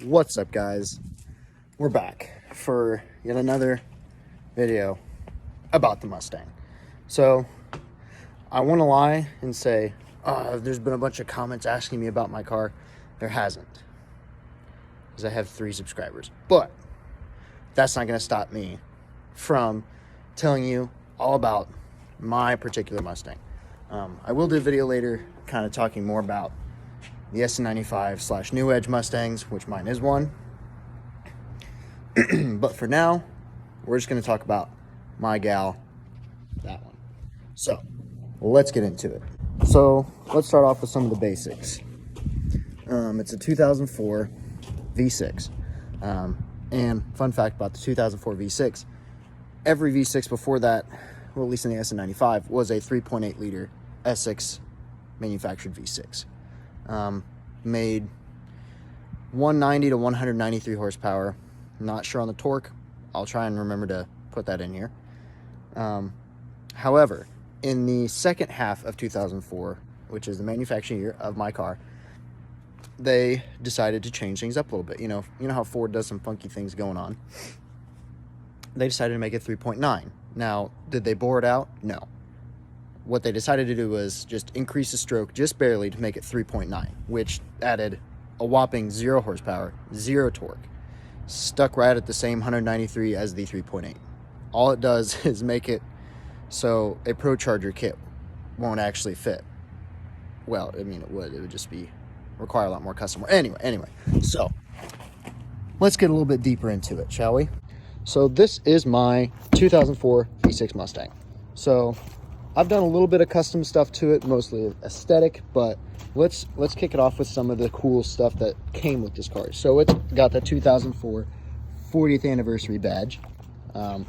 What's up, guys? We're back for yet another video about the Mustang. So I want to lie and say there's been a bunch of comments asking me about my car. There hasn't, because I have 3 subscribers, but that's not going to stop me from telling you all about my particular Mustang. I will do a video later kind of talking more about the SN95 / New Edge Mustangs, which mine is one. But for now, we're just going to talk about my gal, that one. So let's get into it. So let's start off with some of the basics. It's a 2004 V6. And fun fact about the 2004 V6, every V6 before that, well, at least in the SN95, was a 3.8 liter S6 manufactured V6. Made 190 to 193 horsepower. Not sure on the torque. I'll try and remember to put that in here. However, in the second half of 2004, which is the manufacturing year of my car, they decided to change things up a little bit. You know how Ford does some funky things going on. They decided to make it 3.9. Now, did they bore it out? No. What they decided to do was just increase the stroke just barely to make it 3.9, which added a whopping 0 horsepower, 0 torque. Stuck right at the same 193 as the 3.8. All it does is make it so a Pro Charger kit won't actually fit. Well, I mean, it would just require a lot more custom work. Anyway, so let's get a little bit deeper into it, shall we? So this is my 2004 V6 Mustang. So I've done a little bit of custom stuff to it, mostly aesthetic, but let's kick it off with some of the cool stuff that came with this car. So it's got the 2004 40th anniversary badge. You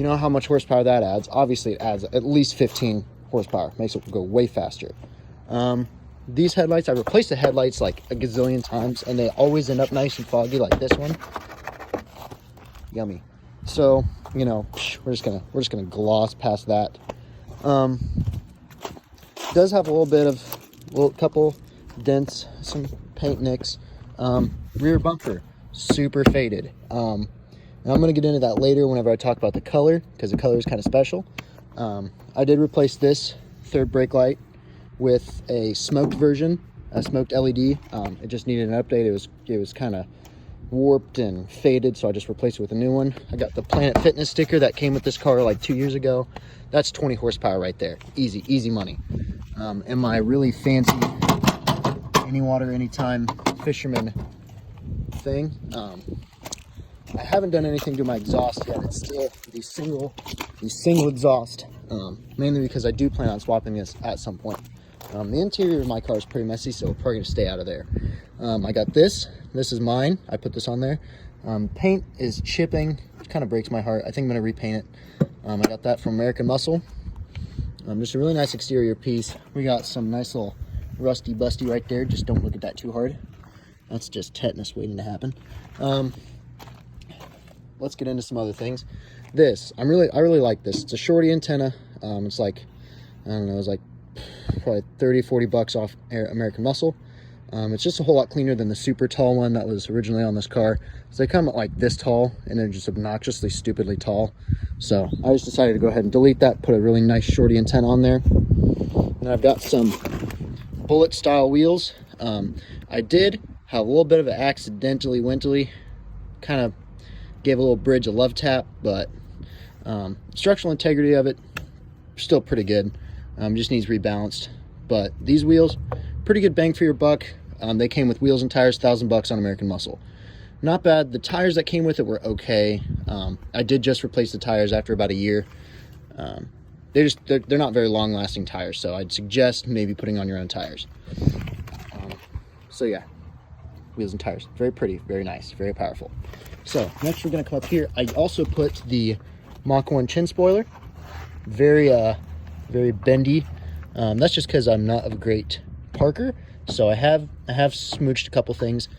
know how much horsepower that adds? Obviously, it adds at least 15 horsepower. Makes it go way faster. These headlights, I replaced the headlights like a gazillion times, and they always end up nice and foggy, like this one. Yummy. So, you know, we're just gonna gloss past that. Does have a little bit of couple dents, some paint nicks. Rear bumper super faded. And I'm gonna get into that later whenever I talk about the color, because the color is kind of special. I did replace this third brake light with a smoked version, a smoked LED. It just needed an update. It was kind of warped and faded, so I just replaced it with a new one. I got the Planet Fitness sticker that came with this car like 2 years ago. That's 20 horsepower right there. Easy money. And my really fancy any water anytime fisherman thing, I haven't done anything to my exhaust yet. It's still the single exhaust, mainly because I do plan on swapping this at some point. The interior of my car is pretty messy, so we're probably gonna stay out of there. I got this is mine. I put this on there. Paint is chipping, which kind of breaks my heart. I think I'm gonna repaint it. I got that from American Muscle. Just a really nice exterior piece. We got some nice little rusty busty right there. Just don't look at that too hard. That's just tetanus waiting to happen. Let's get into some other things. This, I really like this. It's a shorty antenna. It's like, I don't know, it's like probably 30-40 bucks off American Muscle. It's just a whole lot cleaner than the super tall one that was originally on this car. So they come like this tall, and they're just obnoxiously, stupidly tall. So I just decided to go ahead and delete that, put a really nice shorty antenna on there. And I've got some bullet style wheels. I did have a little bit of an accidentally wintily, kind of gave a little bridge a love tap, but structural integrity of it still pretty good. Just needs rebalanced. But these wheels, pretty good bang for your buck. They came with wheels and tires, $1,000 on American Muscle. Not bad. The tires that came with it were okay. I did just replace the tires after about a year. They're not very long lasting tires, so I'd suggest maybe putting on your own tires. So yeah, wheels and tires, very pretty, very nice, very powerful. So next we're gonna come up here. I also put the Mach 1 chin spoiler. Very bendy. That's just because I'm not a great parker, so I have smooched a couple things.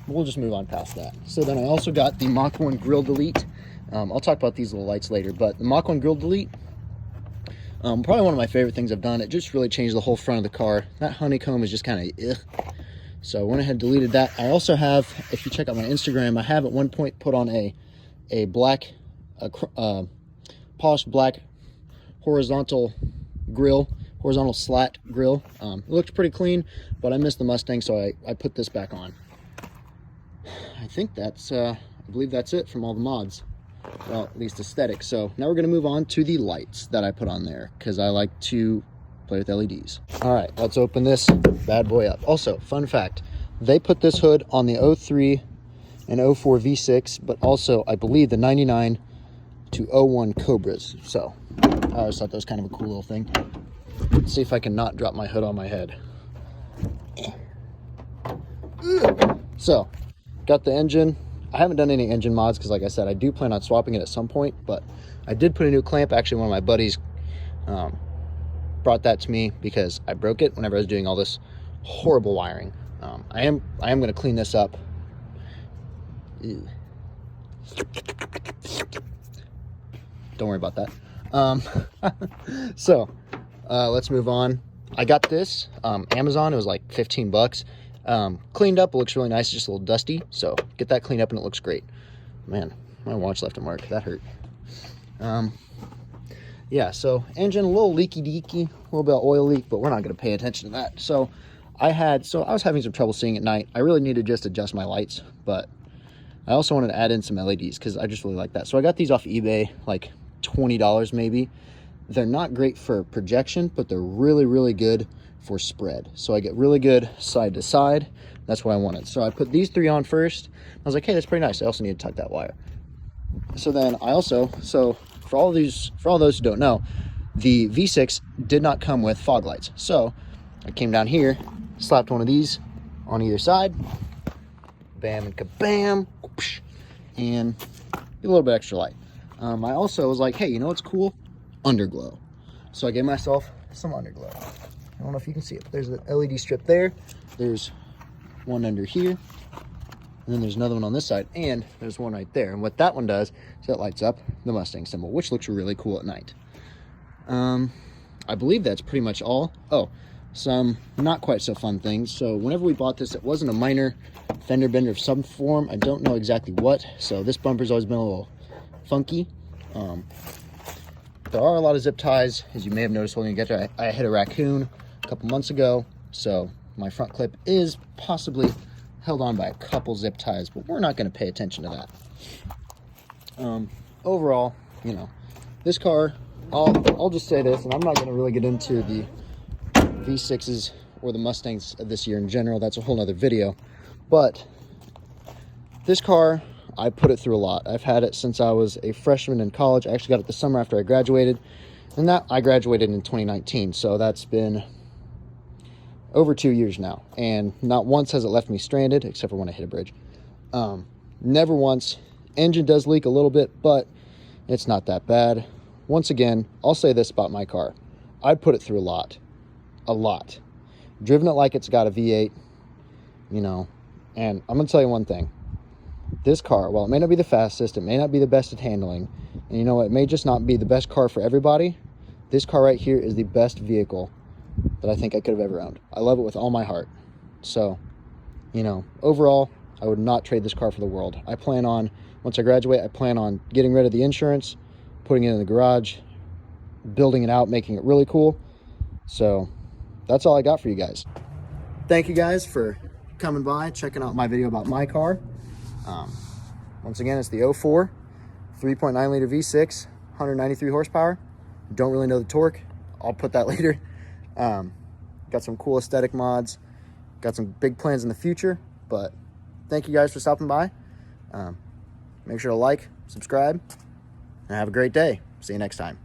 We'll just move on past that. So then I also got the Mach 1 grill delete. I'll talk about these little lights later, but the Mach 1 grill delete, probably one of my favorite things I've done. It just really changed the whole front of the car. That honeycomb is just kind of So I went ahead and deleted that. I also have, if you check out my Instagram, I have at one point put on a black, polished black horizontal grill, horizontal slat grill. It looked pretty clean, but I missed the Mustang, so I put this back on. I think that's, I believe that's it from all the mods. Well, at least aesthetic. So now we're going to move on to the lights that I put on there, because I like to play with LEDs. All right, let's open this bad boy up. Also, fun fact, they put this hood on the 03 and 04 V6, but also I believe the 99 to 01 Cobras. So I always thought that was kind of a cool little thing. Let's see if I can not drop my hood on my head. So got the engine. I haven't done any engine mods because, like I said, I do plan on swapping it at some point, but I did put a new clamp. Actually, one of my buddies brought that to me because I broke it whenever I was doing all this horrible wiring. I am going to clean this up. Ew. Don't worry about that. So let's move on. I got this Amazon. It was like 15 bucks. Cleaned up. It looks really nice. It's just a little dusty. So get that cleaned up and it looks great. Man, my watch left a mark. That hurt. Yeah, so engine a little leaky deaky, a little bit of oil leak, but we're not going to pay attention to that. So I was having some trouble seeing at night. I really needed to just adjust my lights, but I also wanted to add in some LEDs because I just really like that. So I got these off eBay, like $20 maybe. They're not great for projection, but they're really, really good for spread. So I get really good side to side. That's what I wanted. So I put these three on first. I was like, hey, that's pretty nice. I also need to tuck that wire. So then I also, for all those who don't know, the V6 did not come with fog lights. So I came down here, slapped one of these on either side, bam and kabam, and a little bit extra light. I also was like, hey, you know what's cool? Underglow. So I gave myself some Underglow. I don't know if you can see it, but there's an LED strip there. There's one under here. And then there's another one on this side, and there's one right there. And what that one does is it lights up the Mustang symbol, which looks really cool at night. I believe that's pretty much all. Oh, some not quite so fun things. So whenever we bought this, it wasn't a minor fender bender of some form. I don't know exactly what. So this bumper's always been a little funky. There are a lot of zip ties, as you may have noticed when you get there. I hit a raccoon a couple months ago, so my front clip is possibly held on by a couple zip ties, but we're not going to pay attention to that. Overall, you know, this car, I'll just say this, and I'm not going to really get into the V6s or the Mustangs of this year in general. That's a whole nother video. But this car, I put it through a lot. I've had it since I was a freshman in college. I actually got it the summer after I graduated, and that I graduated in 2019, so that's been over 2 years now, and not once has it left me stranded, except for when I hit a bridge. Never once. Engine does leak a little bit, but it's not that bad. Once again, I'll say this about my car. I'd put it through a lot. Driven it like it's got a V8, you know, and I'm gonna tell you one thing. This car, while it may not be the fastest, it may not be the best at handling, and you know, it may just not be the best car for everybody. This car right here is the best vehicle that I think I could have ever owned. I love it with all my heart. So, you know, overall, I would not trade this car for the world. I plan on, once I graduate, I plan on getting rid of the insurance, putting it in the garage, building it out, making it really cool. So that's all I got for you guys. Thank you guys for coming by, checking out my video about my car. Once again, it's the 04 3.9 liter V6, 193 horsepower. Don't really know the torque. I'll put that later. Got some cool aesthetic mods, got some big plans in the future, but thank you guys for stopping by. Make sure to like, subscribe, and have a great day. See you next time.